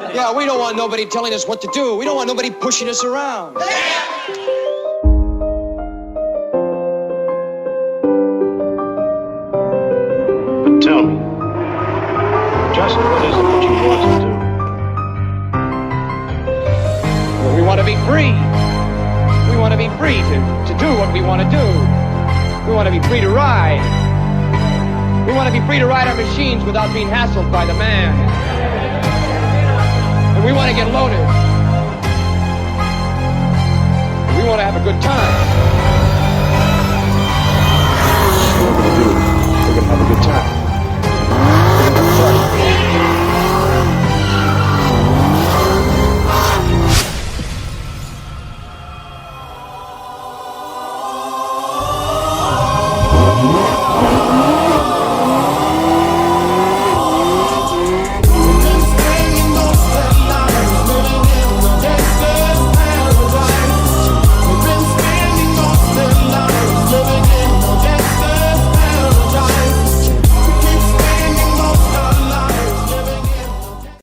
Yeah, we don't want nobody telling us what to do. We don't want nobody pushing us around. But tell me, just what is it that you want to do? Well, we want to be free. We want to be free to do what we want to do. We want to be free to ride. We want to be free to ride our machines without being hassled by the man. And we want to get loaded. And we want to have a good time.